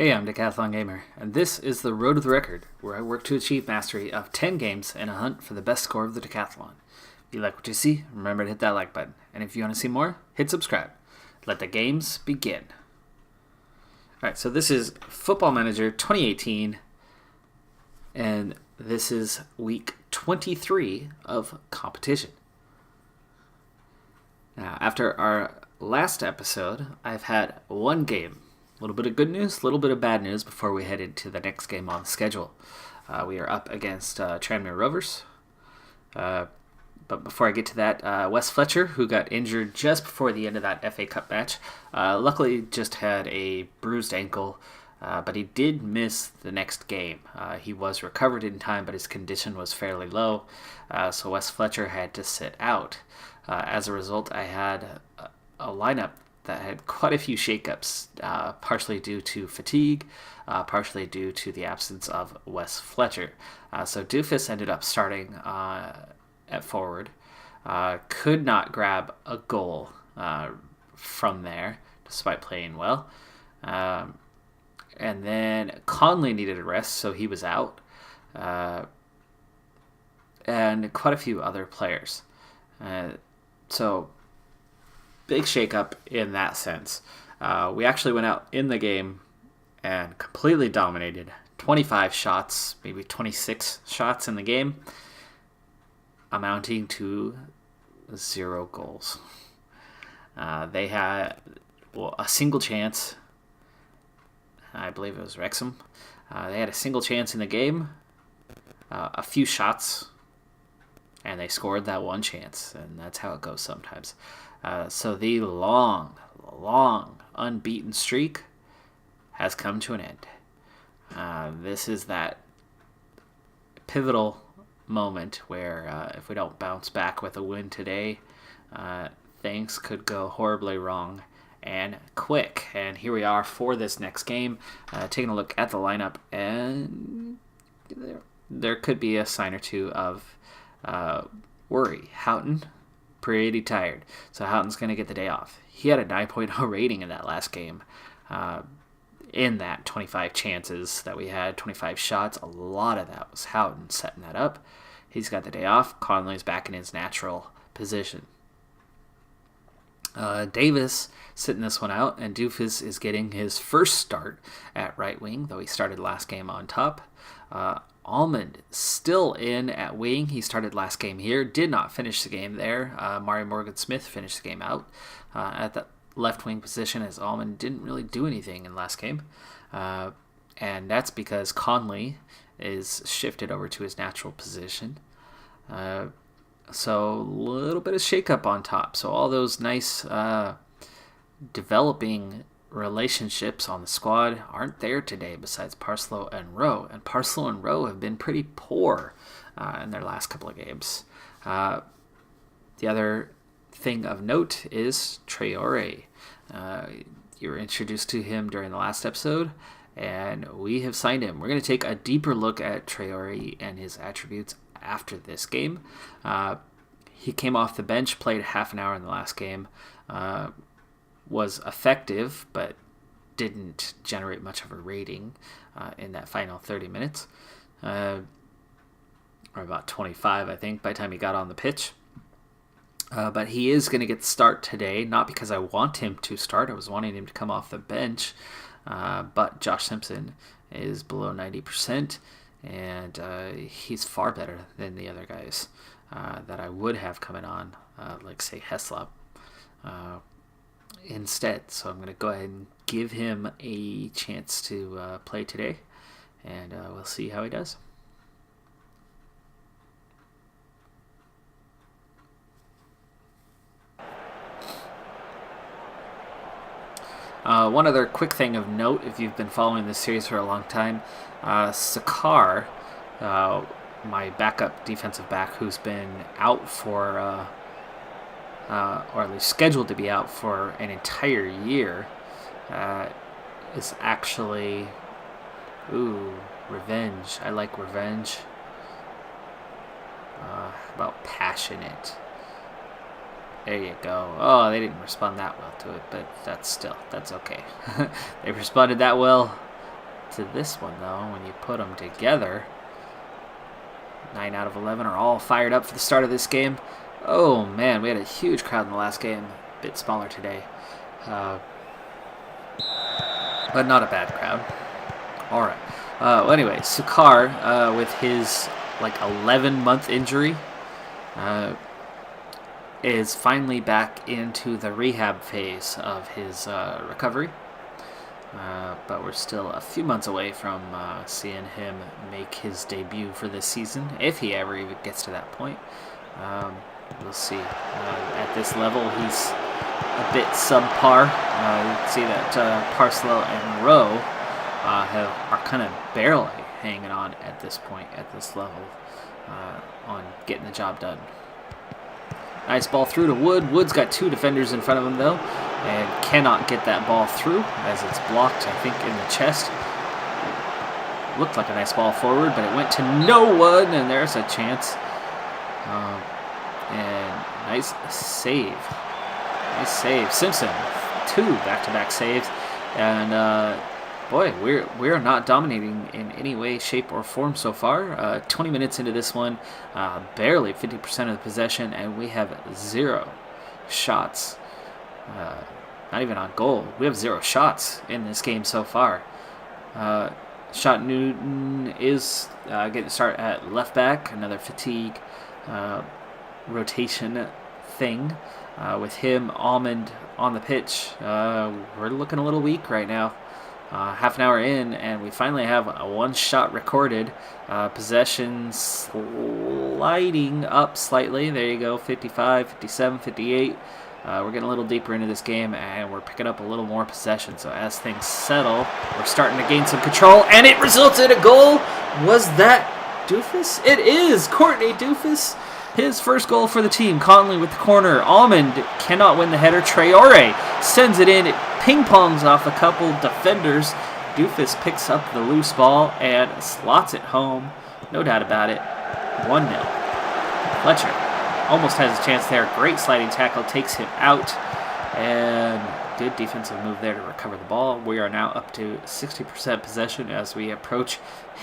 Hey, I'm Decathlon Gamer, and this is the Road to the Record, where I work to achieve mastery of 10 games in a hunt for the best score of the Decathlon. If you like what you see, remember to hit that like button, and if you want to see more, hit subscribe. Let the games begin. Alright, so this is Football Manager 2018, and this is week 23 of competition. Now, after our last episode, I've had one game. A little bit of good news, a little bit of bad news before we head into the next game on the schedule. We are up against Tranmere Rovers. But before I get to that, Wes Fletcher, who got injured just before the end of that FA Cup match, luckily just had a bruised ankle, but he did miss the next game. He was recovered in time, but his condition was fairly low, so Wes Fletcher had to sit out. As a result, I had a lineup that had quite a few shakeups, partially due to fatigue, partially due to the absence of Wes Fletcher. So Doofus ended up starting at forward, could not grab a goal from there, despite playing well. And then Conley needed a rest, so he was out. And quite a few other players. So big shakeup in that sense. We actually went out in the game and completely dominated. 25 shots, maybe 26 shots in the game, amounting to 0 goals. They had a single chance. I believe it was Wrexham. They had a single chance in the game, a few shots, and they scored that one chance, and that's how it goes sometimes. So the long unbeaten streak has come to an end. This is that pivotal moment where if we don't bounce back with a win today, things could go horribly wrong and quick. And here we are for this next game, taking a look at the lineup, and there could be a sign or two of worry. Houghton, pretty tired, so Houghton's going to get the day off. He had a 9.0 rating in that last game. In that 25 chances that we had, 25 shots, a lot of that was Houghton setting that up. He's got the day off. Conley's back in his natural position. Davis sitting this one out, and Doofus is getting his first start at right wing, though he started last game on top. Almond still in at wing. He started last game here. Did not finish the game there. Mari Morgan-Smith finished the game out at the left wing position, as Almond didn't really do anything in last game. And that's because Conley is shifted over to his natural position. So a little bit of shakeup on top. So all those nice developing relationships on the squad aren't there today, besides Parslow and Rowe. And Parslow and Rowe have been pretty poor in their last couple of games. The other thing of note is Traore. You were introduced to him during the last episode, and we have signed him. We're going to take a deeper look at Traore and his attributes after this game. He came off the bench, played half an hour in the last game, was effective, but didn't generate much of a rating in that final 30 minutes. Or about 25, I think, by the time he got on the pitch. But he is going to get the start today, not because I want him to start. I was wanting him to come off the bench. But Josh Simpson is below 90%, and he's far better than the other guys that I would have coming on, like, say, Heslop. Instead. So I'm going to go ahead and give him a chance to play today, and we'll see how he does. One other quick thing of note, if you've been following this series for a long time, Sakar, my backup defensive back, who's been out for or at least scheduled to be out for an entire year, is actually, revenge. I like revenge. About passionate. There you go. Oh, they didn't respond that well to it, but that's okay. They responded that well. to this one, though, when you put them together. 9 out of 11 are all fired up for the start of this game. Oh, man, we had a huge crowd in the last game. A bit smaller today. But not a bad crowd. All right. Well, anyway, Sukar, with his, 11-month injury, is finally back into the rehab phase of his recovery. But we're still a few months away from seeing him make his debut for this season, if he ever even gets to that point. We'll see. At this level, he's a bit subpar. You can see that Parslow and Rowe are kind of barely hanging on at this point, at this level, on getting the job done. Nice ball through to Wood. Wood's got 2 defenders in front of him, though, and cannot get that ball through as it's blocked, I think, in the chest. Looked like a nice ball forward, but it went to no one, and there's a chance. And nice save. Nice save. Simpson, 2 back-to-back saves. And, boy, we're not dominating in any way, shape, or form so far. 20 minutes into this one, barely 50% of the possession, and we have 0 shots. Not even on goal. We have 0 shots in this game so far. Shot Newton is getting to start at left back. Another fatigue rotation thing. With him, Almond on the pitch. We're looking a little weak right now. Half an hour in, and we finally have a 1 shot recorded. Possession sliding up slightly. There you go, 55, 57, 58. We're getting a little deeper into this game, and we're picking up a little more possession. So as things settle, we're starting to gain some control, and it results in a goal. Was that Doofus? It is Courtney Doofus. His first goal for the team. Conley with the corner. Almond cannot win the header. Traore sends it in. It ping-pongs off a couple defenders. Doofus picks up the loose ball and slots it home. No doubt about it. 1-0. Fletcher almost has a chance there. Great sliding tackle. Takes him out. And good defensive move there to recover the ball. We are now up to 60% possession as we approach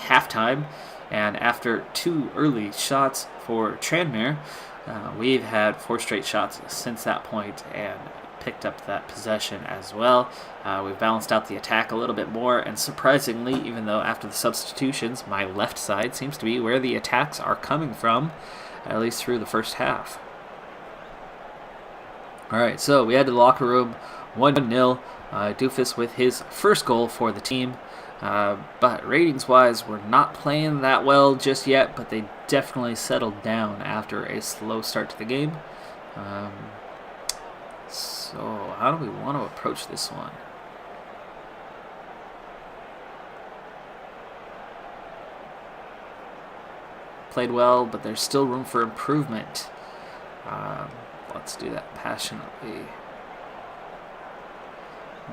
halftime. And after 2 early shots for Tranmere, we've had 4 straight shots since that point and picked up that possession as well. We've balanced out the attack a little bit more, and surprisingly, even though after the substitutions, my left side seems to be where the attacks are coming from, at least through the first half. All right, so we head to the locker room, 1-0. Doofus with his first goal for the team. But ratings-wise, we're not playing that well just yet, but they definitely settled down after a slow start to the game. So how do we want to approach this one? Played well, but there's still room for improvement. Let's do that passionately.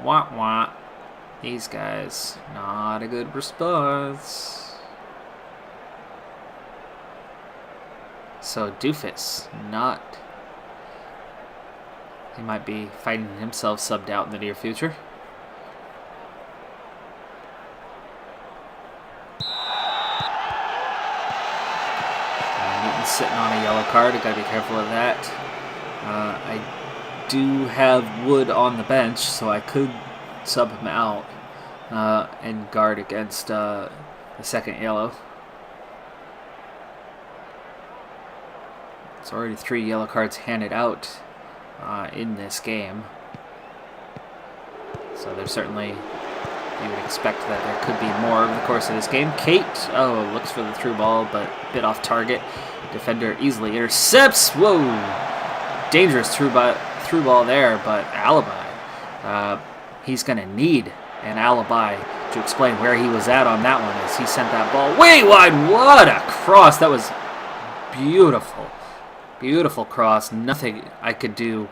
Wah wah. These guys, not a good response. So Doofus, not. He might be finding himself subbed out in the near future. Newton's sitting on a yellow card. I gotta be careful of that. I do have Wood on the bench, so I could sub him out and guard against the second yellow. It's already 3 yellow cards handed out in this game. So there's certainly, you would expect that there could be more over the course of this game. Kate, looks for the through ball, but a bit off target. Defender easily intercepts. Whoa! Dangerous through ball there, but alibi. He's going to need an alibi to explain where he was at on that one as he sent that ball way wide. What a cross. That was beautiful. Beautiful cross. Nothing I could do,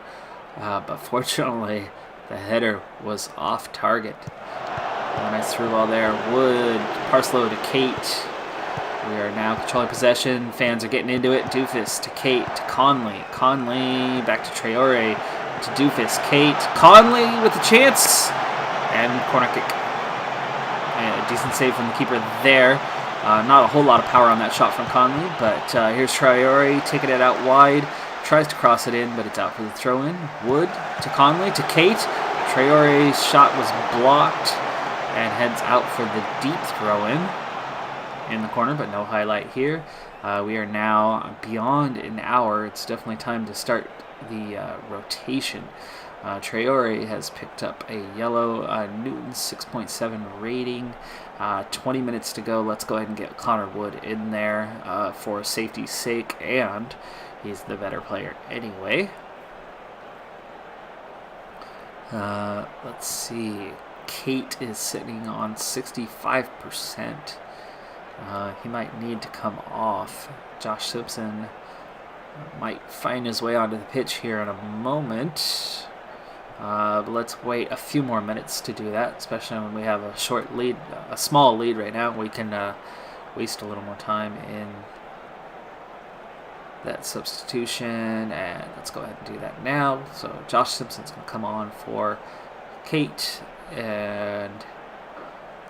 but fortunately the header was off target. A nice through ball there. Wood, Parslow to Kate. We are now controlling possession. Fans are getting into it. Doofus to Kate, to Conley. Conley back to Traore, to Doofus. Kate, Conley with a chance. And corner kick. A decent save from the keeper there. Not a whole lot of power on that shot from Conley, but here's Traore taking it out wide. Tries to cross it in, but it's out for the throw-in. Wood to Conley to Kate. Traore's shot was blocked and heads out for the deep throw-in in the corner, but no highlight here. We are now beyond an hour. It's definitely time to start the rotation. Traore has picked up a yellow. Newton's 6.7 rating. 20 minutes to go. Let's go ahead and get Connor Wood in there for safety's sake, and he's the better player anyway. Let's see. Kate is sitting on 65%. He might need to come off. Josh Simpson might find his way onto the pitch here in a moment. But let's wait a few more minutes to do that, especially when we have a short lead, a small lead right now. We can waste a little more time in that substitution, and let's go ahead and do that now. So Josh Simpson's going to come on for Kate, and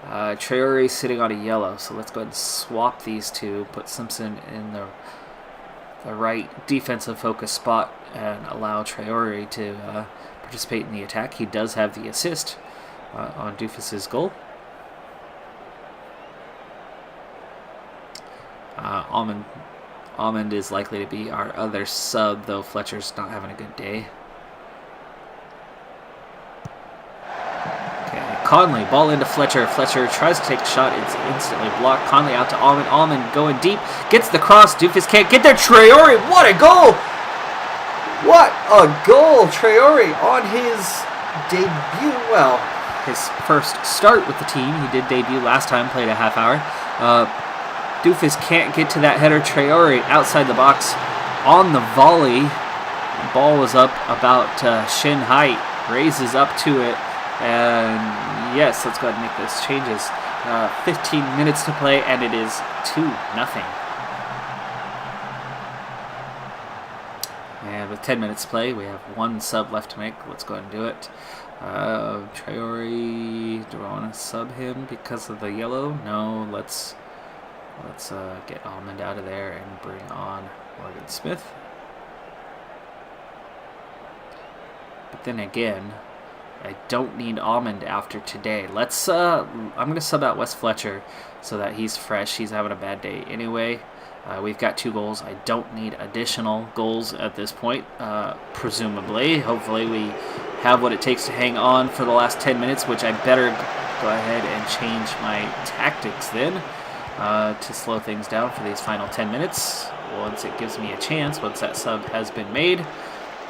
Traore sitting on a yellow. So let's go ahead and swap these two, put Simpson in the right defensive focus spot, and allow Traore to participate in the attack. He does have the assist on Doofus's goal. Almond is likely to be our other sub, though Fletcher's not having a good day. Okay, Conley, ball into Fletcher. Fletcher tries to take a shot. It's instantly blocked. Conley out to Almond. Almond going deep. Gets the cross. Doofus can't get there. Traore, what a goal! What a goal! Traore on his debut. Well, his first start with the team. He did debut last time, played a half hour. Doofus can't get to that header. Traore outside the box on the volley. The ball was up about shin height. Raises up to it. And yes, let's go ahead and make those changes. 15 minutes to play, and it is 2-0. And with 10 minutes to play, we have one sub left to make. Let's go ahead and do it. Traore, do I want to sub him because of the yellow? No, let's get Almond out of there and bring on Morgan Smith. But then again, I don't need Almond after today. Let's I'm going to sub out Wes Fletcher so that he's fresh. He's having a bad day anyway. We've got 2 goals. I don't need additional goals at this point, presumably. Hopefully we have what it takes to hang on for the last 10 minutes, which I better go ahead and change my tactics then. To slow things down for these final 10 minutes once it gives me a chance, once that sub has been made.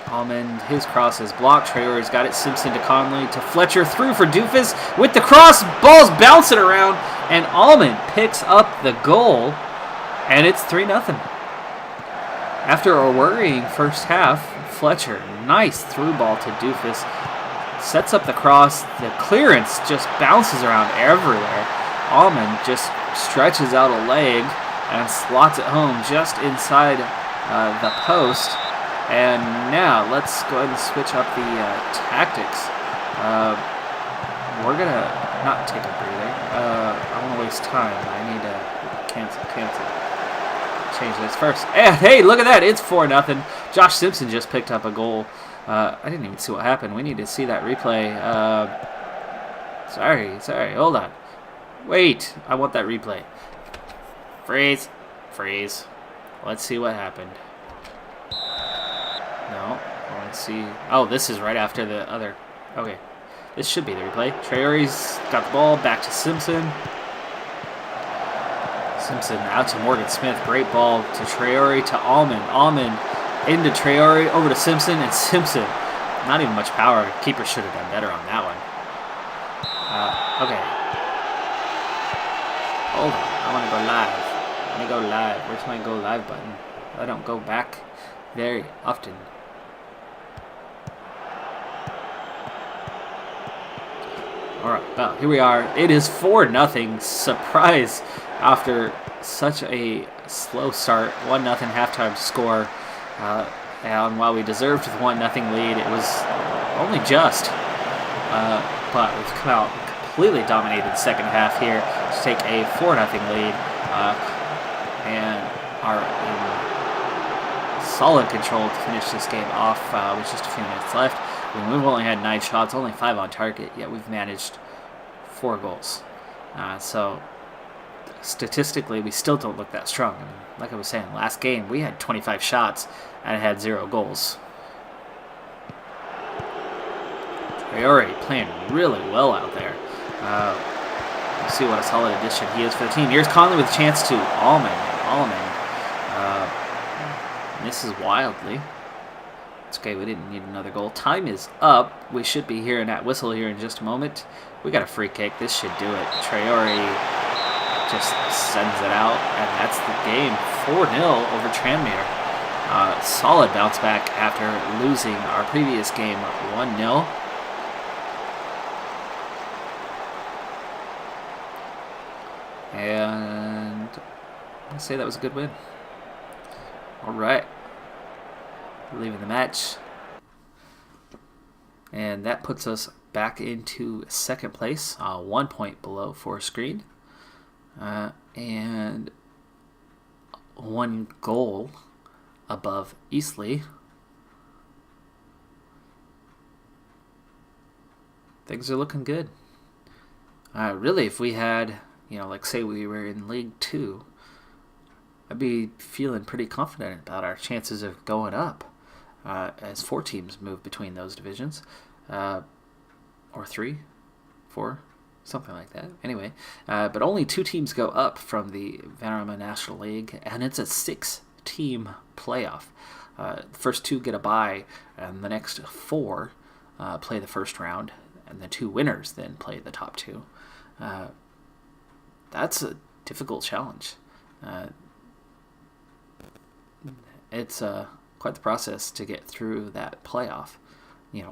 Almond, his cross is blocked. Traore's got it. Simpson to Conley to Fletcher, through for Doofus with the cross. Ball's bouncing around, and Almond picks up the goal, and it's 3-0. After a worrying first half, Fletcher, nice through ball to Doofus, sets up the cross. The clearance just bounces around everywhere. Almond just stretches out a leg and slots it home just inside the post. And now let's go ahead and switch up the tactics. We're gonna not take a breather. I want to waste time. I need to cancel. Change this first. And hey, look at that! It's 4-0. Josh Simpson just picked up a goal. I didn't even see what happened. We need to see that replay. Sorry. Hold on. Wait, I want that replay. Freeze. Let's see what happened. No, I want to see. Oh, this is right after the other. Okay, this should be the replay. Traore's got the ball, back to Simpson. Simpson out to Morgan Smith. Great ball to Traore to Almond. Almond into Traore, over to Simpson, and Simpson. Not even much power. Keeper should have done better on that one. Okay. Hold on, I want to go live. Let me go live. Where's my go live button? I don't go back very often. Alright, well, here we are. It is 4-0. Surprise after such a slow start. 1-0 halftime score. And while we deserved the 1-0 lead, it was only just. But we've come out completely dominated the second half here to take a 4-0 lead, and are in solid control to finish this game off with just a few minutes left. We've only had 9 shots, only 5 on target, yet we've managed 4 goals. So statistically, we still don't look that strong. I mean, like I was saying, last game we had 25 shots and had 0 goals. Traore playing really well out there. We'll see what a solid addition he is for the team. Here's Conley with a chance to Allman. Misses wildly. It's okay, we didn't need another goal. Time is up. We should be hearing that whistle here in just a moment. We got a free kick. This should do it. Traore just sends it out, and that's the game. 4-0 over Tranmere. Solid bounce back after losing our previous game 1-0. And I'd say that was a good win. All right. Leaving the match. And that puts us back into second place, 1 point below Forest Green. And 1 goal above Eastleigh. Things are looking good. Really, if we had, like say we were in League 2, I'd be feeling pretty confident about our chances of going up as 4 teams move between those divisions. Or 3, 4, something like that. Anyway, but only 2 teams go up from the Vanarama National League, and it's a 6-team playoff. The first 2 get a bye, and the next 4 play the first round, and the 2 winners then play the top 2. That's a difficult challenge. It's quite the process to get through that playoff.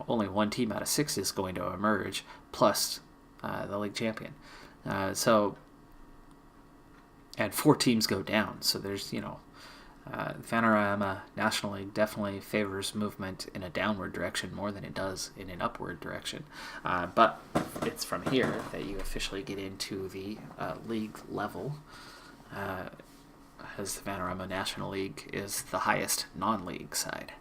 Only 1 team out of 6 is going to emerge, plus the league champion. And 4 teams go down. So there's, Vanarama National League definitely favors movement in a downward direction more than it does in an upward direction. But it's from here that you officially get into the league level, as the Vanarama National League is the highest non-league side.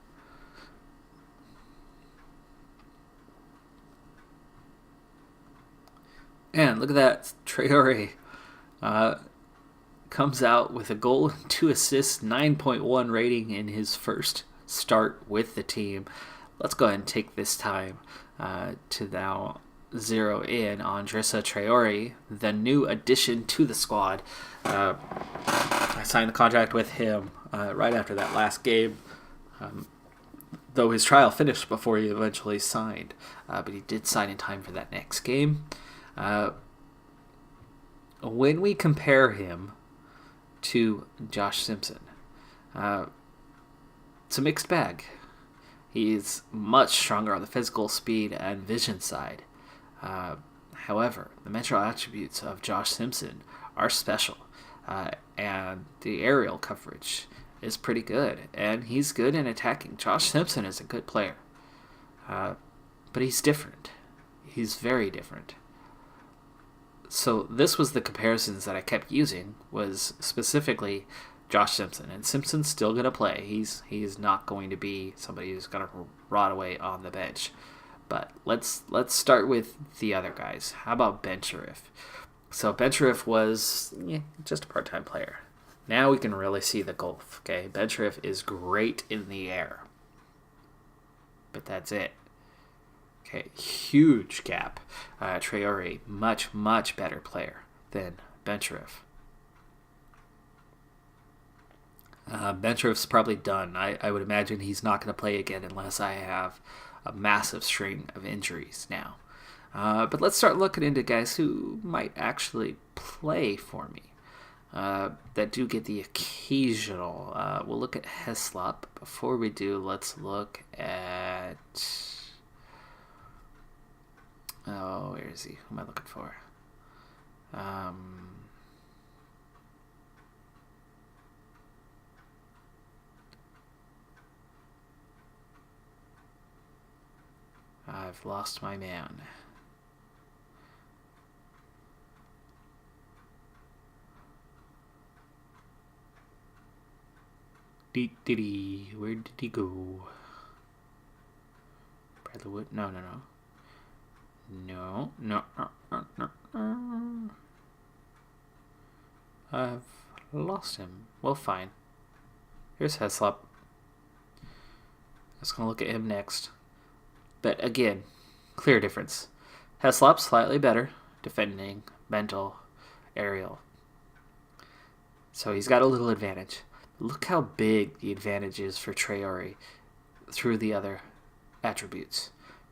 And look at that, Traore comes out with a goal, 2 assists, 9.1 rating in his first start with the team. Let's go ahead and take this time to now zero in on Drissa Traore, the new addition to the squad. I signed the contract with him right after that last game, though his trial finished before he eventually signed. But he did sign in time for that next game. When we compare him to Josh Simpson, it's a mixed bag. He's much stronger on the physical, speed, and vision side. However, the mental attributes of Josh Simpson are special, and the aerial coverage is pretty good, and he's good in attacking. Josh Simpson is a good player, but he's different. He's very different. So this was the comparisons that I kept using, was specifically Josh Simpson. And Simpson's still going to play. He's not going to be somebody who's going to rot away on the bench. But let's start with the other guys. How about Ben Sharif? So Ben Sharif was just a part-time player. Now we can really see the gulf. Okay, Ben Sharif is great in the air, but that's it. Okay, huge gap. Traore, much, much better player than Ben Sharif. Ben Sharif's probably done. I would imagine he's not going to play again unless I have a massive string of injuries now. But let's start looking into guys who might actually play for me, that do get the occasional. We'll look at Heslop. Before we do, let's look at... Oh, where is he? Who am I looking for? I've lost my man. Where did he go? Bradley Wood? No. No. I've lost him. Well, fine. Here's Heslop. I was going to look at him next. But again, clear difference. Heslop slightly better. Defending, mental, aerial. So he's got a little advantage. Look how big the advantage is for Traore through the other attributes.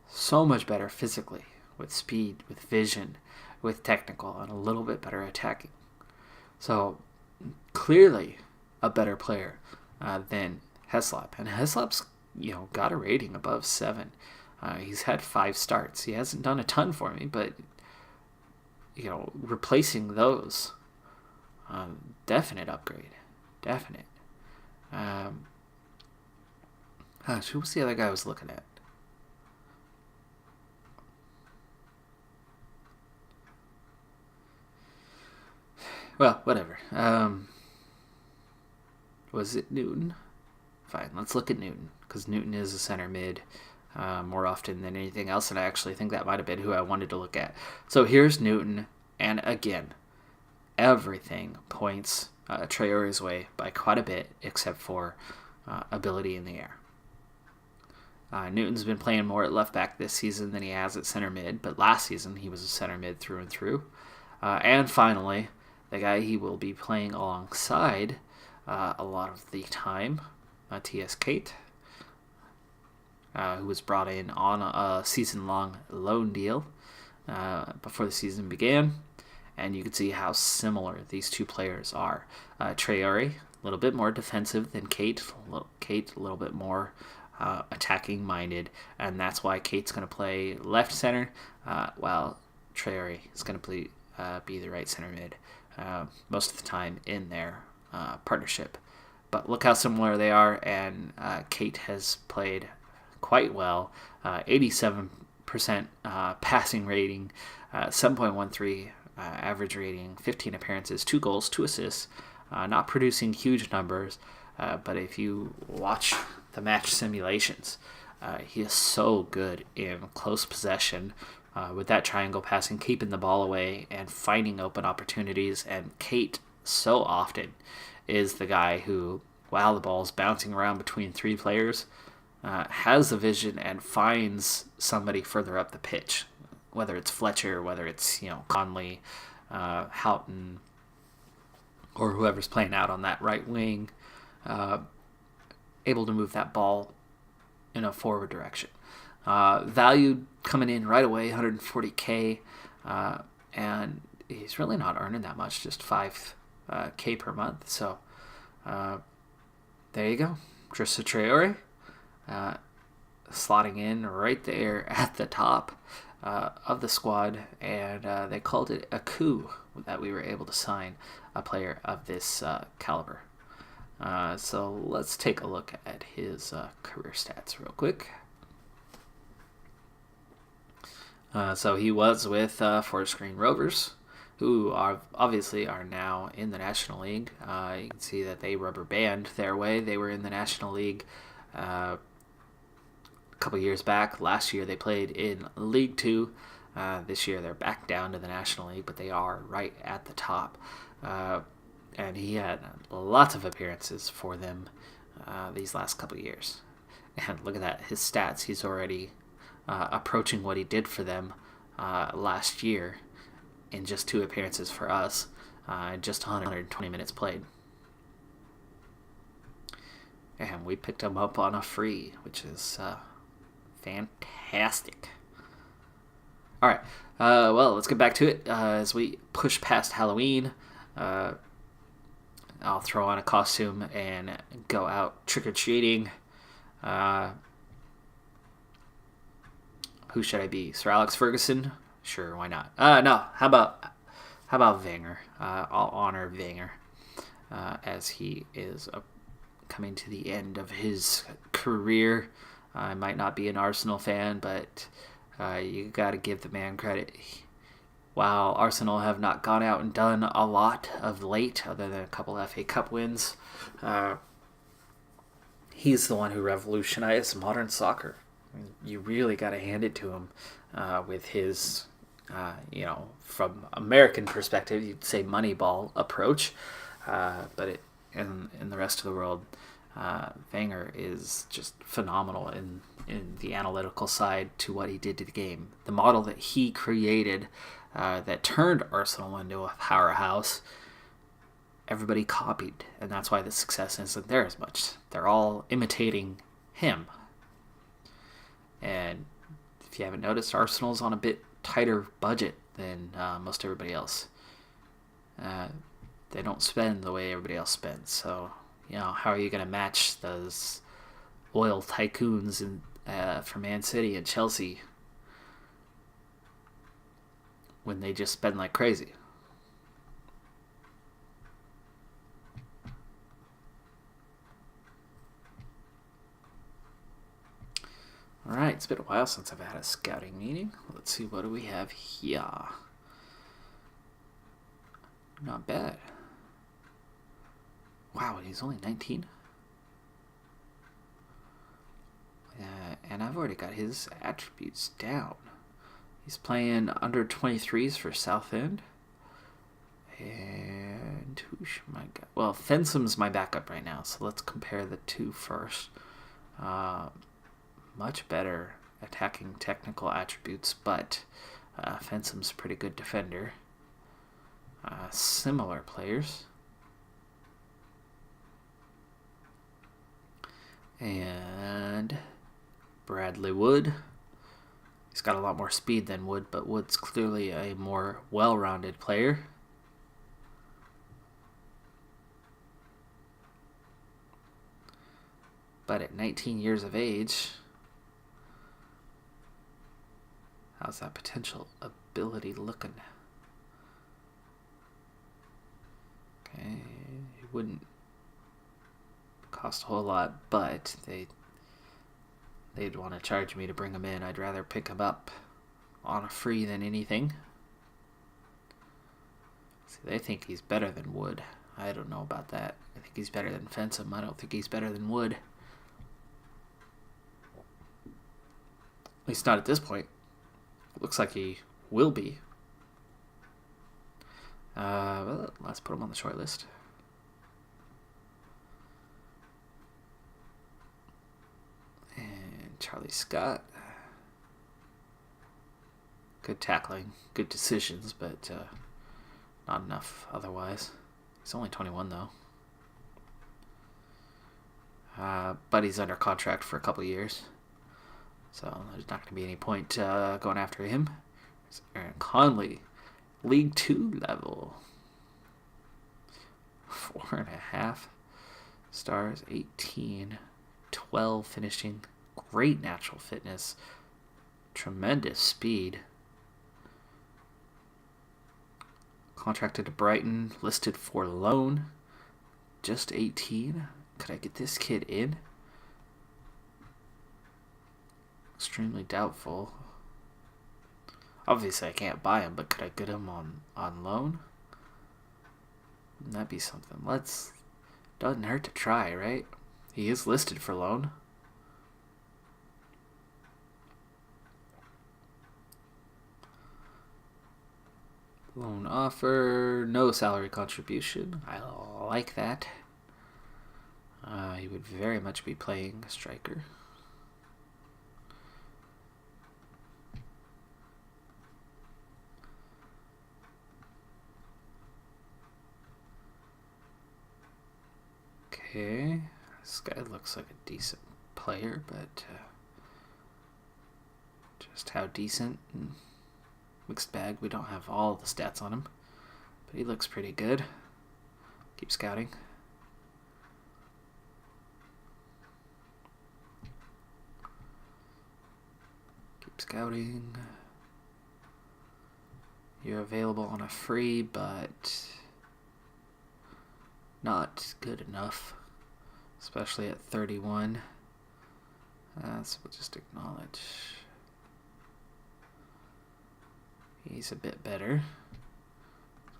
So much better physically, with speed, with vision, with technical, and a little bit better attacking. So clearly a better player than Heslop. And Heslop's got a rating above 7. He's had 5 starts. He hasn't done a ton for me, but replacing those, definite upgrade. Definite. Who was the other guy I was looking at? Well, whatever. Was it Newton? Fine, let's look at Newton, because Newton is a center mid more often than anything else, and I actually think that might have been who I wanted to look at. So here's Newton, and again, everything points Traore's way by quite a bit, except for ability in the air. Newton's been playing more at left back this season than he has at center mid, but last season he was a center mid through and through. And finally, the guy he will be playing alongside a lot of the time, Matthias Kate, who was brought in on a season-long loan deal before the season began. And you can see how similar these two players are. Traore, a little bit more defensive than Kate. Kate, a little bit more attacking-minded. And that's why Kate's going to play left center, while Traore is going to be the right center mid most of the time in their partnership. But look how similar they are, and Kate has played quite well. 87% passing rating, 7.13 average rating, 15 appearances, 2 goals, 2 assists. Not producing huge numbers, but if you watch the match simulations, he is so good in close possession with that triangle passing, keeping the ball away and finding open opportunities. And Kate so often is the guy who, while the ball's bouncing around between 3 players, has the vision and finds somebody further up the pitch, whether it's Fletcher, whether it's Conley, Houghton, or whoever's playing out on that right wing, able to move that ball in a forward direction. Value coming in right away, 140K, and he's really not earning that much, just 5K per month. So there you go, Drissa Traore, slotting in right there at the top of the squad, and they called it a coup that we were able to sign a player of this caliber. So let's take a look at his career stats real quick. So he was with Forest Green Rovers, who obviously are now in the National League. You can see that they rubber band their way. They were in the National League a couple years back. Last year they played in League 2. This year they're back down to the National League, but they are right at the top. And he had lots of appearances for them these last couple of years. And look at that, his stats. He's already approaching what he did for them last year in just 2 appearances for us, just 120 minutes played. And we picked him up on a free, which is fantastic. All right, well, let's get back to it. As we push past Halloween, I'll throw on a costume and go out trick-or-treating. Who should I be? Sir Alex Ferguson? Sure, why not? No, how about Wenger? I'll honor Wenger as he is coming to the end of his career. I might not be an Arsenal fan, but you got to give the man credit. While Arsenal have not gone out and done a lot of late, other than a couple FA Cup wins, He's the one who revolutionized modern soccer. You really got to hand it to him with his, from American perspective, you'd say Moneyball approach, but in the rest of the world, Wenger is just phenomenal in the analytical side to what he did to the game. The model that he created that turned Arsenal into a powerhouse, everybody copied, and that's why the success isn't there as much. They're all imitating him. And if you haven't noticed, Arsenal's on a bit tighter budget than most everybody else. They don't spend the way everybody else spends. So, how are you going to match those oil tycoons for Man City and Chelsea when they just spend like crazy? All right, it's been a while since I've had a scouting meeting. Let's see, what do we have here? Not bad. Wow, he's only 19. And I've already got his attributes down. He's playing under 23s for Southend. And who should my guy? Well, Fensom's my backup right now, so let's compare the two first. Much better attacking technical attributes, but Fensom's a pretty good defender. Similar players. And Bradley Wood. He's got a lot more speed than Wood, but Wood's clearly a more well-rounded player. But at 19 years of age, how's that potential ability looking? Okay, it wouldn't cost a whole lot, but they'd want to charge me to bring him in. I'd rather pick him up on a free than anything. See, they think he's better than Wood. I don't know about that. I think he's better than Fensom. I don't think he's better than Wood. At least not at this point. Looks like he will be. Well, let's put him on the short list. And Charlie Scott. Good tackling, good decisions, but not enough otherwise. He's only 21 though. But he's under contract for a couple years. So there's not going to be any point going after him. There's Aaron Conley, League 2 level. 4.5 stars, 18, 12 finishing, great natural fitness, tremendous speed. Contracted to Brighton, listed for loan, just 18. Could I get this kid in? Extremely doubtful. Obviously I can't buy him, but could I get him on loan? Wouldn't that be something? Doesn't hurt to try, right? He is listed for loan. Loan offer, no salary contribution. I like that. He would very much be playing a striker. Okay, this guy looks like a decent player, but just how decent? Mixed bag. We don't have all the stats on him, but he looks pretty good. Keep scouting. Keep scouting. You're available on a free, but not good enough, especially at 31. So we'll just acknowledge. He's a bit better.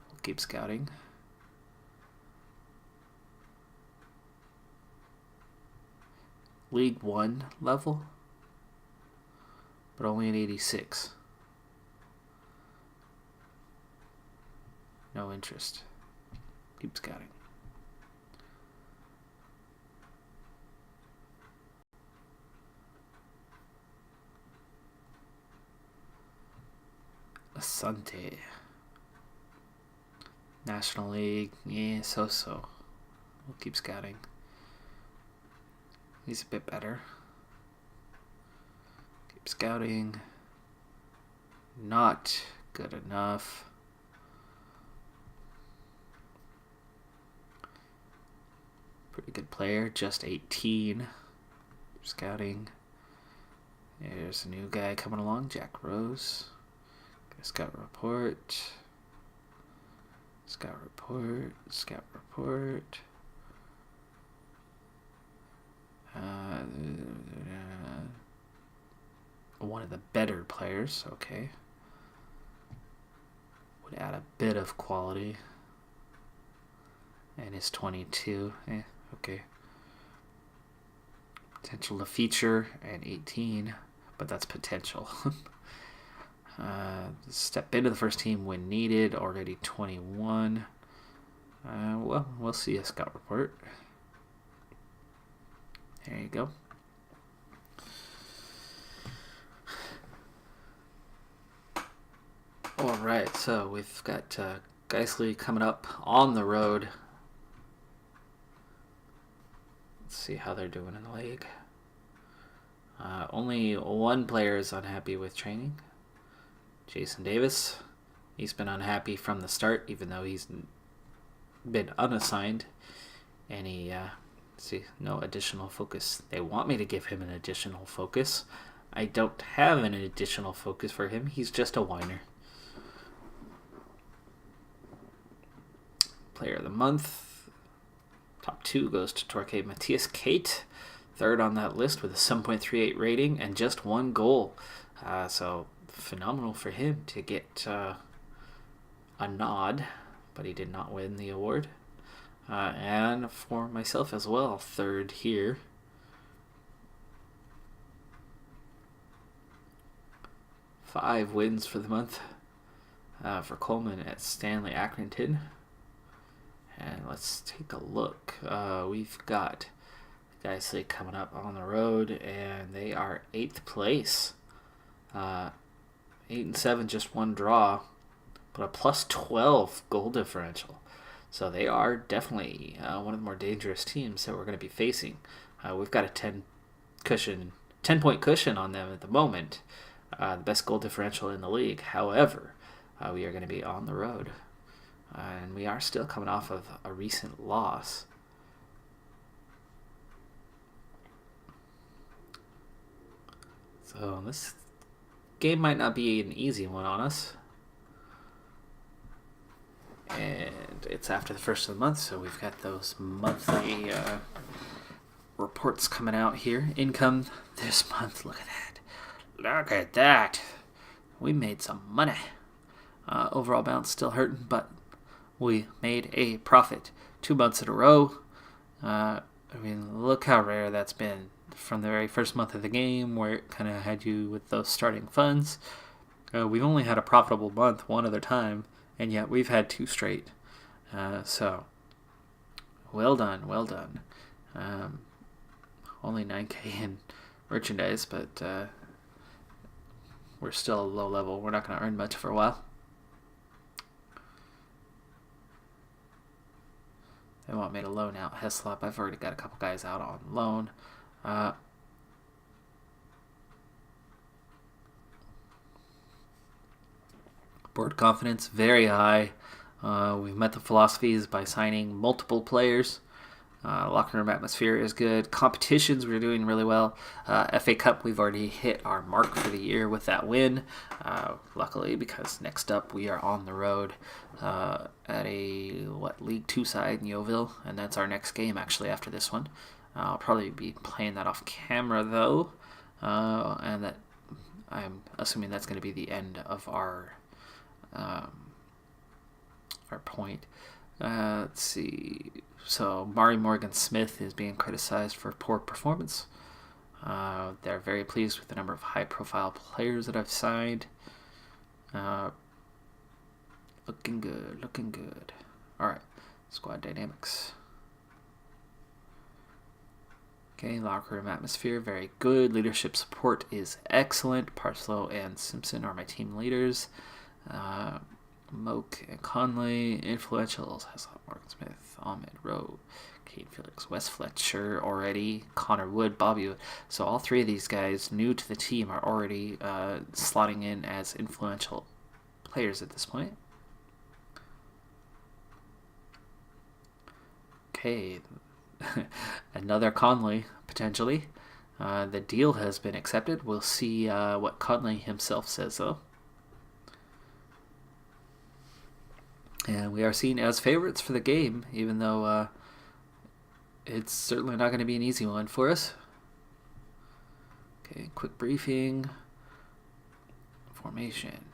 We'll keep scouting. League 1 level, but only an 86. No interest. Keep scouting. Asante. National League, yeah, so. We'll keep scouting. He's a bit better. Keep scouting. Not good enough. Pretty good player, just 18. Keep scouting. There's a new guy coming along, Jack Rose. Scout report. Scout report. Scout report. One of the better players, okay. Would add a bit of quality. And is 22. Okay. Potential to feature and 18, but that's potential. Step into the first team when needed, already 21. Well, we'll see a scout report. There you go. All right, so we've got Geisler coming up on the road. Let's see how they're doing in the league. Only one player is unhappy with training. Jason Davis. He's been unhappy from the start, even though he's been unassigned. And he, see, no additional focus. They want me to give him an additional focus. I don't have an additional focus for him. He's just a whiner. Player of the month. Top 2 goes to Torque Matthias Kate. Third on that list with a 7.38 rating and just 1 goal. So phenomenal for him to get a nod, but he did not win the award. And for myself as well, third here. Five wins for the month for Coleman at Stanley Accrington. And let's take a look. We've got Geisler coming up on the road, and they are 8th place. 8-7, just 1 draw, but a plus 12 goal differential. So they are definitely one of the more dangerous teams that we're going to be facing. We've got a 10-point cushion on them at the moment. The best goal differential in the league. However, we are going to be on the road. And we are still coming off of a recent loss. So this game might not be an easy one on us. And it's after the first of the month, so we've got those monthly reports coming out here. Income this month, look at that. Look at that. We made some money. Overall balance still hurting, but we made a profit 2 months in a row. I mean, look how rare that's been from the very first month of the game, where it kind of had you with those starting funds. We've only had a profitable month one other time, and yet we've had 2 straight. So, well done, well done. Only 9K in merchandise, but we're still low level. We're not going to earn much for a while. They want me to loan out Heslop. I've already got a couple guys out on loan. Board confidence, very high. We've met the philosophies by signing multiple players. Locker room atmosphere is good. Competitions, we're doing really well. FA Cup, we've already hit our mark for the year with that win. Luckily, because next up we are on the road at a League 2 side in Yeovil, and that's our next game actually after this one. I'll probably be playing that off camera though, and that I'm assuming that's going to be the end of our point. Let's see. So Mari Morgan Smith is being criticized for poor performance. They're very pleased with the number of high-profile players that I've signed. Looking good, looking good. All right, squad dynamics. Okay, locker room atmosphere, very good. Leadership support is excellent. Parslow and Simpson are my team leaders. Moak and Conley, influentials. Haslett, Morgan Smith, Ahmed, Rowe, Kane Felix, Wes Fletcher already, Connor Wood, Bobby Wood. So all three of these guys, new to the team, are already slotting in as influential players at this point. Okay, another Conley, potentially. The deal has been accepted. We'll see what Conley himself says, though. And we are seen as favorites for the game, even though it's certainly not going to be an easy one for us. Okay, quick briefing. Formation.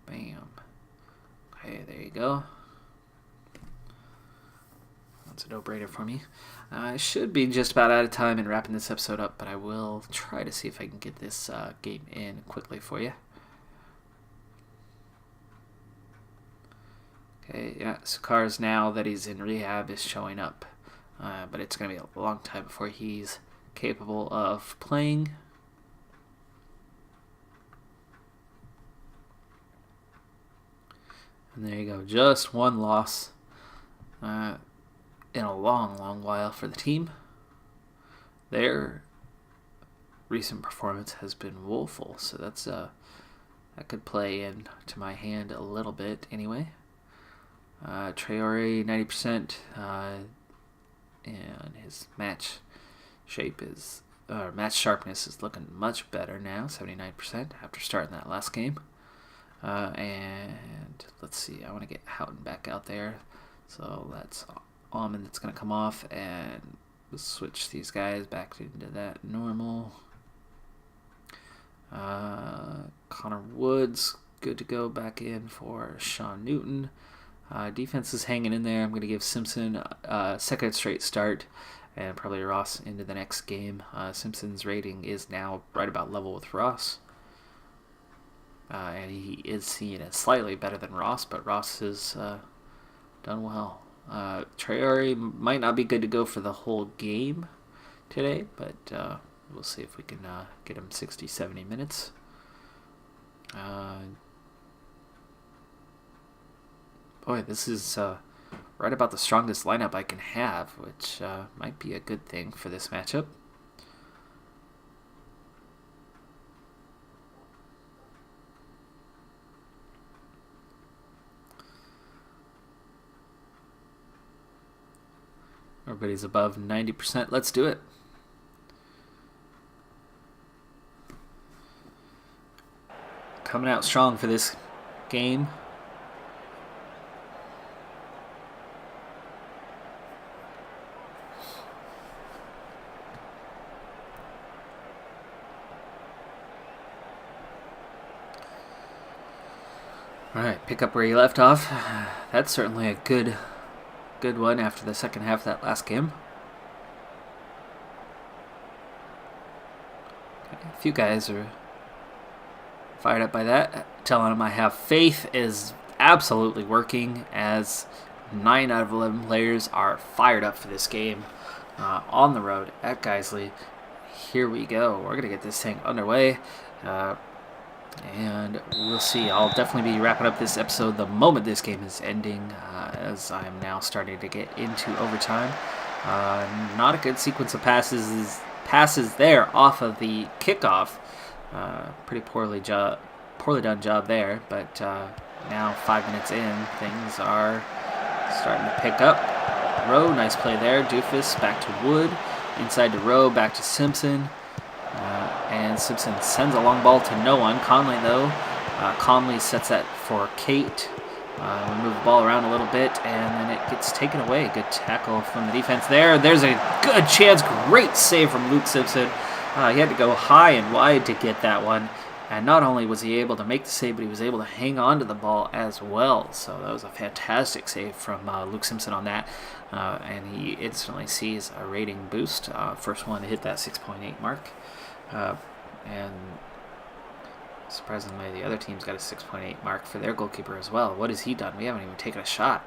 Bam. Okay, there you go. That's a no-brainer for me. I should be just about out of time in wrapping this episode up, but I will try to see if I can get this game in quickly for you. Okay, yeah, Sakar's now that he's in rehab is showing up, but it's going to be a long time before he's capable of playing. And there you go, just one loss in a long, long while for the team. Their recent performance has been woeful, so that's that could play into my hand a little bit anyway. Traore 90%, and his match sharpness is looking much better now, 79% after starting that last game. And let's see, I want to get Houghton back out there, so that's Almond that's going to come off, and we'll switch these guys back into that normal. Connor Woods good to go back in for Sean Newton. Defense is hanging in there. I'm going to give Simpson a second straight start and probably Ross into the next game. Simpson's rating is now right about level with Ross. And he is seen as slightly better than Ross, but Ross has done well. Traore might not be good to go for the whole game today, but we'll see if we can get him 60, 70 minutes. Boy, this is right about the strongest lineup I can have, which might be a good thing for this matchup. Everybody's above 90%. Let's do it. Coming out strong for this game. All right, pick up where you left off. That's certainly a good one after the second half of that last game. Okay, a few guys are fired up by that. Telling them I have faith is absolutely working, as 9 out of 11 players are fired up for this game on the road at Geisley. Here we go. We're going to get this thing underway. And we'll see. I'll definitely be wrapping up this episode the moment this game is ending, as I'm now starting to get into overtime. Not a good sequence of passes there off of the kickoff. Pretty poorly done job there, but now 5 minutes in, things are starting to pick up. Rowe, nice play there. Doofus back to Wood, inside to Rowe, back to Simpson. And Simpson sends a long ball to no one. Conley, though, Conley sets that for Kate. We move the ball around a little bit, and then it gets taken away. Good tackle from the defense there. There's a good chance. Great save from Luke Simpson. He had to go high and wide to get that one. And not only was he able to make the save, but he was able to hang on to the ball as well. So that was a fantastic save from Luke Simpson on that. And he instantly sees a rating boost. First one to hit that 6.8 mark. And surprisingly, the other team's got a 6.8 mark for their goalkeeper as well. What has he done? We haven't even taken a shot.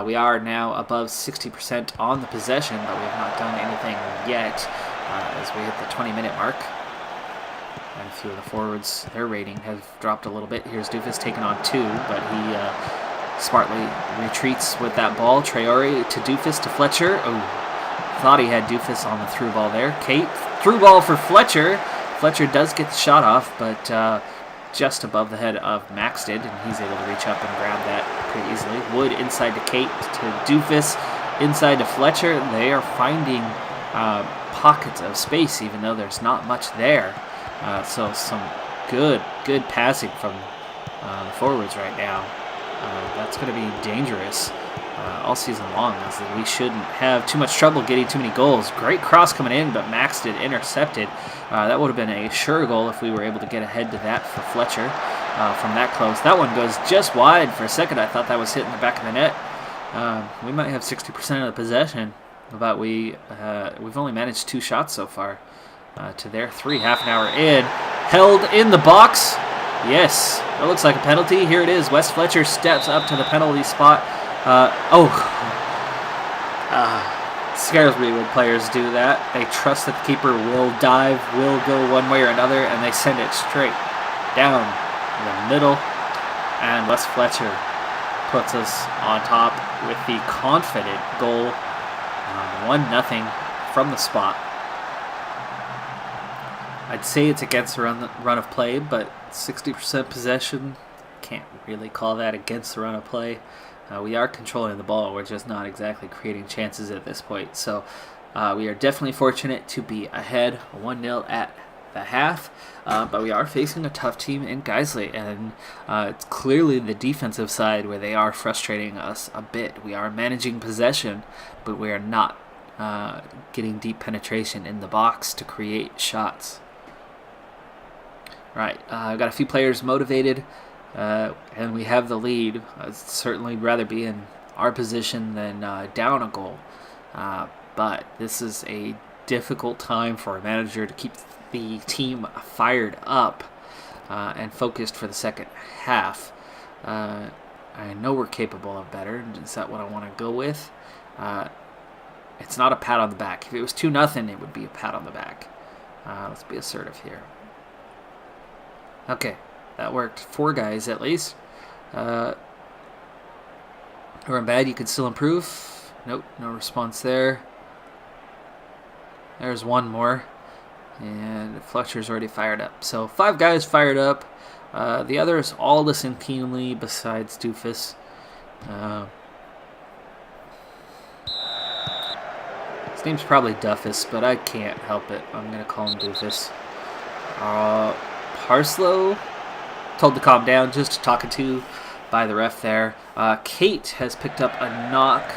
We are now above 60% on the possession, but we have not done anything yet as we hit the 20-minute mark. And a few of the forwards, their rating has dropped a little bit. Here's Doofus taking on 2, but he smartly retreats with that ball. Traore to Doofus to Fletcher. Oh, thought he had Doofus on the through ball there. Kate, through ball for Fletcher. Fletcher does get the shot off, but just above the head of Maxted, and he's able to reach up and grab that pretty easily. Wood inside to Kate, to Doofus, inside to Fletcher. They are finding pockets of space, even though there's not much there. So some good passing from the forwards right now. That's going to be dangerous all season long, as we shouldn't have too much trouble getting too many goals. Great cross coming in, but Maxted intercepted. That would have been a sure goal if we were able to get ahead to that for Fletcher from that close. That one goes just wide. For a second, I thought that was hitting the back of the net. We might have 60% of the possession, but we've only managed 2 shots so far to their 3. Half an hour in. Held in the box. Yes, it looks like a penalty. Here it is. Wes Fletcher steps up to the penalty spot. Scares me when players do that. They trust that the keeper will dive, will go one way or another, and they send it straight down the middle. And Wes Fletcher puts us on top with the confident goal, 1-0 from the spot. I'd say it's against the run of play, but 60% possession, can't really call that against the run of play. We are controlling the ball. We're just not exactly creating chances at this point. So we are definitely fortunate to be ahead 1-0 at the half. But we are facing a tough team in Geisley. And it's clearly the defensive side where they are frustrating us a bit. We are managing possession, but we are not getting deep penetration in the box to create shots. Right, I've got a few players motivated. And we have the lead. I'd certainly rather be in our position than down a goal. But this is a difficult time for a manager to keep the team fired up and focused for the second half. I know we're capable of better. Is that what I want to go with? It's not a pat on the back. If it was 2-0, it would be a pat on the back. Let's be assertive here. Okay. That worked. 4 guys at least. We're in bad. You could still improve. Nope, no response there. There's one more. And Fletcher's already fired up. So 5 guys fired up. The others all listen keenly besides Doofus. His name's probably Duffus, but I can't help it. I'm going to call him Doofus. Parslow told to calm down, just talking to by the ref there. Kate has picked up a knock.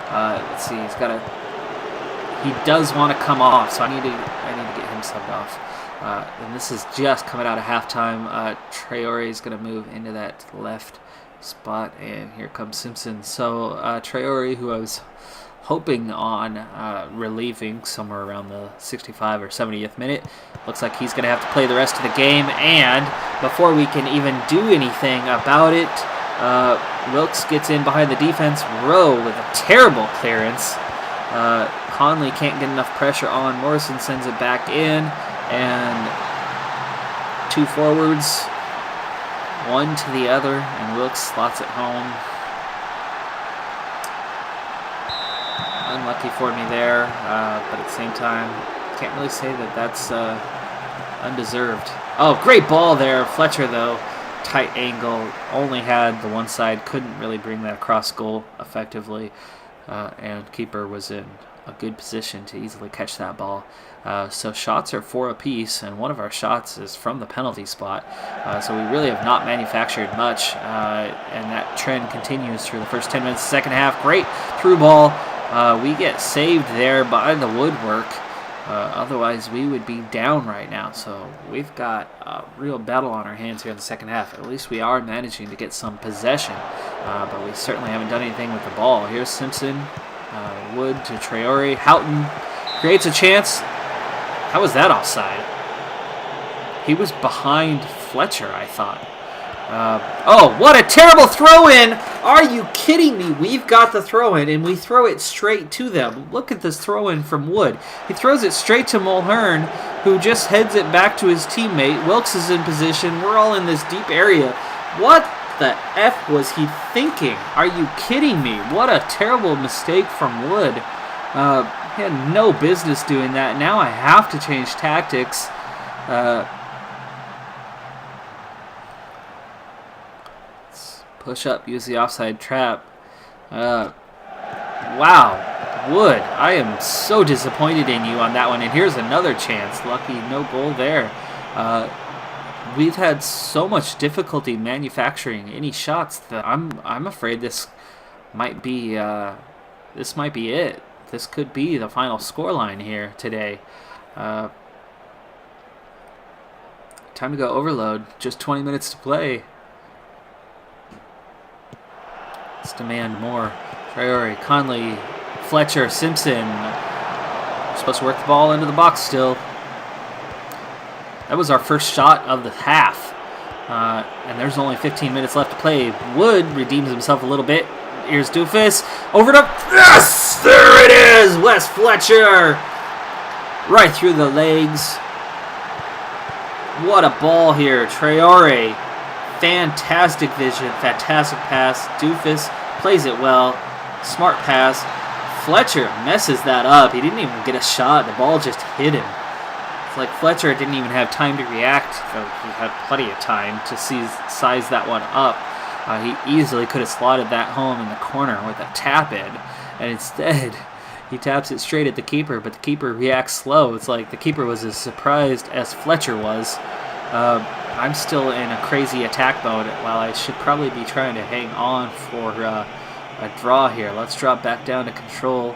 Let's see, he does want to come off, so I need to get him subbed off. And this is just coming out of halftime. Traore is going to move into that left spot, and here comes Simpson. So Traore, who I was hoping on relieving somewhere around the 65 or 70th minute, looks like he's going to have to play the rest of the game. And before we can even do anything about it, Wilkes gets in behind the defense row with a terrible clearance. Conley can't get enough pressure on. Morrison sends it back in, and 2 forwards, 1 to the other, and Wilkes slots it home. Unlucky for me there, but at the same time, can't really say that that's undeserved. Oh, great ball there. Fletcher, though, tight angle, only had the one side, couldn't really bring that across goal effectively, and keeper was in a good position to easily catch that ball. So shots are 4 apiece, and one of our shots is from the penalty spot. So we really have not manufactured much, and that trend continues through the first 10 minutes of the second half. Great through ball. We get saved there by the woodwork. Otherwise, we would be down right now. So we've got a real battle on our hands here in the second half. At least we are managing to get some possession, but we certainly haven't done anything with the ball. Here's Simpson. Wood to Traore. Houghton creates a chance. How was that offside? He was behind Fletcher, I thought. Oh, what a terrible throw-in! Are you kidding me? We've got the throw-in, and we throw it straight to them. Look at this throw-in from Wood. He throws it straight to Mulhern, who just heads it back to his teammate. Wilkes is in position. We're all in this deep area. What the F was he thinking? Are you kidding me? What a terrible mistake from Wood. He had no business doing that. Now I have to change tactics. Push up, use the offside trap. Wow, Wood, I am so disappointed in you on that one. And here's another chance. Lucky, no goal there. We've had so much difficulty manufacturing any shots that I'm afraid this might be it. This could be the final scoreline here today. Time to go overload. Just 20 minutes to play. Let's demand more. Traore, Conley, Fletcher, Simpson. We're supposed to work the ball into the box still. That was our first shot of the half. And there's only 15 minutes left to play. Wood redeems himself a little bit. Here's Doofus. Over to... Yes! There it is! Wes Fletcher! Right through the legs. What a ball here. Traore. Fantastic vision. Fantastic pass. Doofus plays it well. Smart pass. Fletcher messes that up. He didn't even get a shot. The ball just hit him. It's like Fletcher didn't even have time to react. Though he had plenty of time to size that one up. He easily could have slotted that home in the corner with a tap-in. And instead, he taps it straight at the keeper. But the keeper reacts slow. It's like the keeper was as surprised as Fletcher was. I'm still in a crazy attack mode while I should probably be trying to hang on for a draw here. Let's drop back down to control.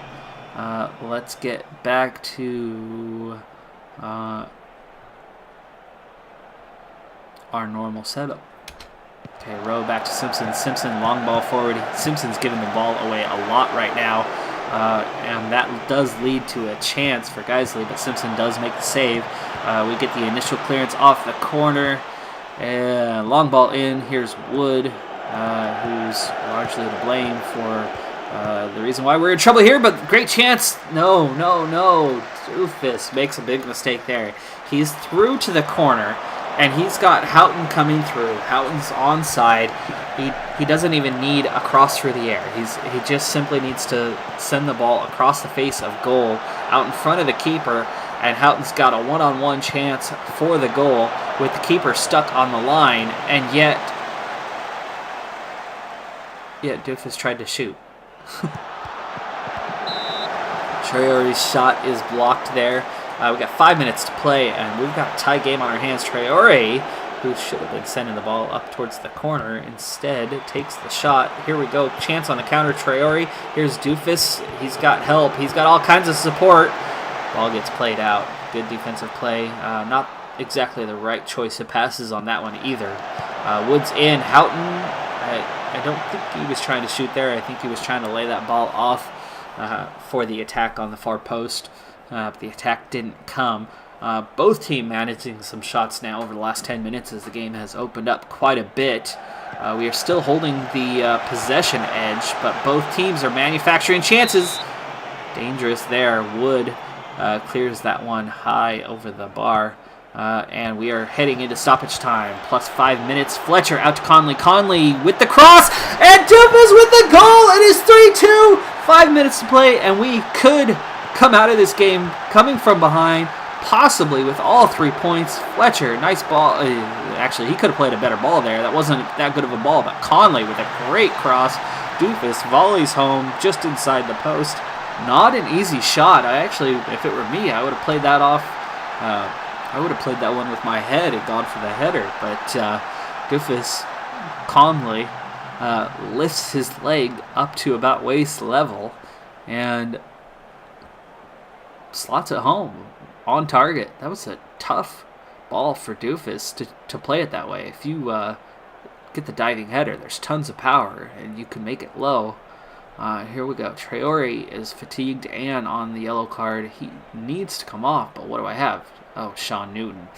Let's get back to our normal setup. Okay, Rowe back to Simpson. Simpson, long ball forward. Simpson's giving the ball away a lot right now. And that does lead to a chance for Geisley, but Simpson does make the save. We get the initial clearance off the corner. And long ball in. Here's Wood, who's largely to blame for the reason why we're in trouble here, but great chance. No. Doofus makes a big mistake there. He's through to the corner, and he's got Houghton coming through. Houghton's onside. He doesn't even need a cross through the air. He just simply needs to send the ball across the face of goal out in front of the keeper, and Houghton's got a one-on-one chance for the goal with the keeper stuck on the line, and yet Doofus tried to shoot. Traore's shot is blocked there. We've got 5 minutes to play, and we've got a tie game on our hands. Traore, who should have been sending the ball up towards the corner, instead takes the shot. Here we go. Chance on the counter. Traore. Here's Doofus. He's got help. He's got all kinds of support. Ball gets played out. Good defensive play. Not exactly the right choice of passes on that one either. Woods in. Houghton. I don't think he was trying to shoot there. I think he was trying to lay that ball off for the attack on the far post. But the attack didn't come. Both teams managing some shots now over the last 10 minutes as the game has opened up quite a bit. We are still holding the possession edge, but both teams are manufacturing chances. Dangerous there. Wood clears that one high over the bar. And we are heading into stoppage time. Plus 5 minutes. Fletcher out to Conley. Conley with the cross. And Doofus with the goal. It is 3-2. 5 minutes to play. And we could come out of this game coming from behind, possibly with all 3 points. Fletcher, nice ball. Actually, he could have played a better ball there. That wasn't that good of a ball. But Conley with a great cross. Doofus volleys home just inside the post. Not an easy shot. If it were me, I would have played that off. I would have played that one with my head and gone for the header. But Doofus calmly lifts his leg up to about waist level and slots it home on target. That was a tough ball for Doofus to play it that way. If you get the diving header, there's tons of power and you can make it low. Here we go. Traore is fatigued and on the yellow card. He needs to come off, but what do I have? Oh, Sean Newton.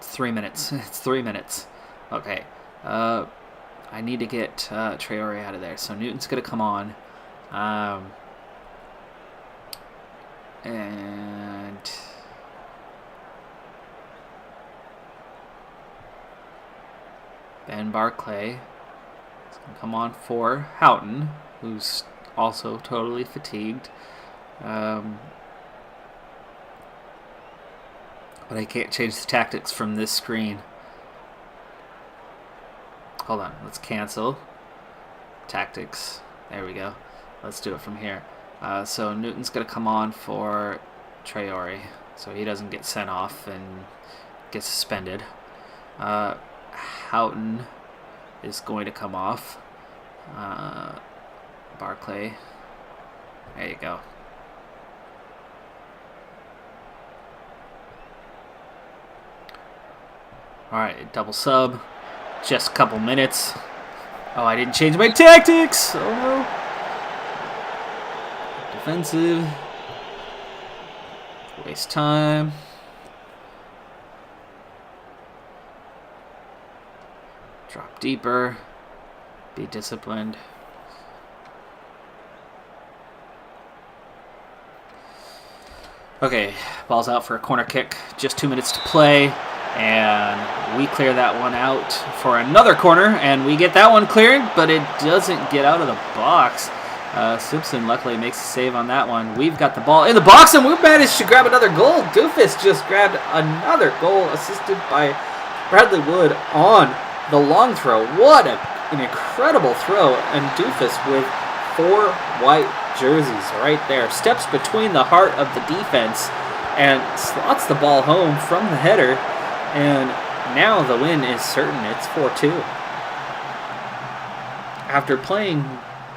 3 minutes. It's 3 minutes. Okay. I need to get Traore out of there. So Newton's going to come on. And Ben Barclay is going to come on for Houghton, who's also totally fatigued. But I can't change the tactics from this screen. Hold on, let's cancel tactics. There we go. Let's do it from here. So Newton's going to come on for Traore, so he doesn't get sent off and get suspended. Houghton is going to come off. Barclay. There you go. Alright, double sub. Just a couple minutes. Oh, I didn't change my tactics! Oh no. Defensive. Waste time. Drop deeper. Be disciplined. Okay, ball's out for a corner kick. Just 2 minutes to play. And we clear that one out for another corner, and we get that one cleared, but it doesn't get out of the box. Simpson luckily makes a save on that one. We've got the ball in the box, and we've managed to grab another goal. Doofus just grabbed another goal, assisted by Bradley Wood on the long throw. What an incredible throw, and Doofus with 4 white jerseys right there. Steps between the heart of the defense and slots the ball home from the header. And now the win is certain. It's 4-2. After playing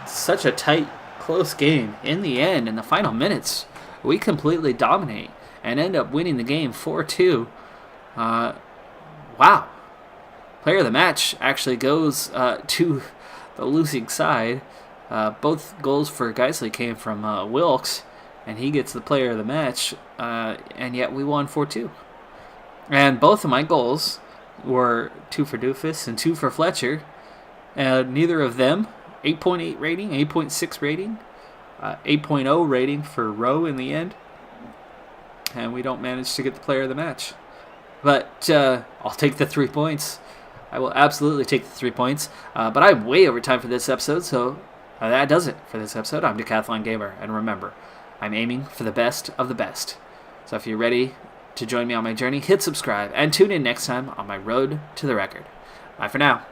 such a tight, close game, in the end, in the final minutes, we completely dominate and end up winning the game 4-2. Wow. Player of the match actually goes to the losing side. Both goals for Geisley came from Wilkes, and he gets the player of the match, and yet we won 4-2. And both of my goals were 2 for Doofus and 2 for Fletcher. And neither of them, 8.8 rating, 8.6 rating, 8.0 rating for Rowe in the end. And we don't manage to get the player of the match. But I'll take the 3 points. I will absolutely take the 3 points. But I'm way over time for this episode, so that does it for this episode. I'm Decathlon Gamer, and remember, I'm aiming for the best of the best. So if you're ready to join me on my journey, hit subscribe and tune in next time on my road to the record. Bye for now.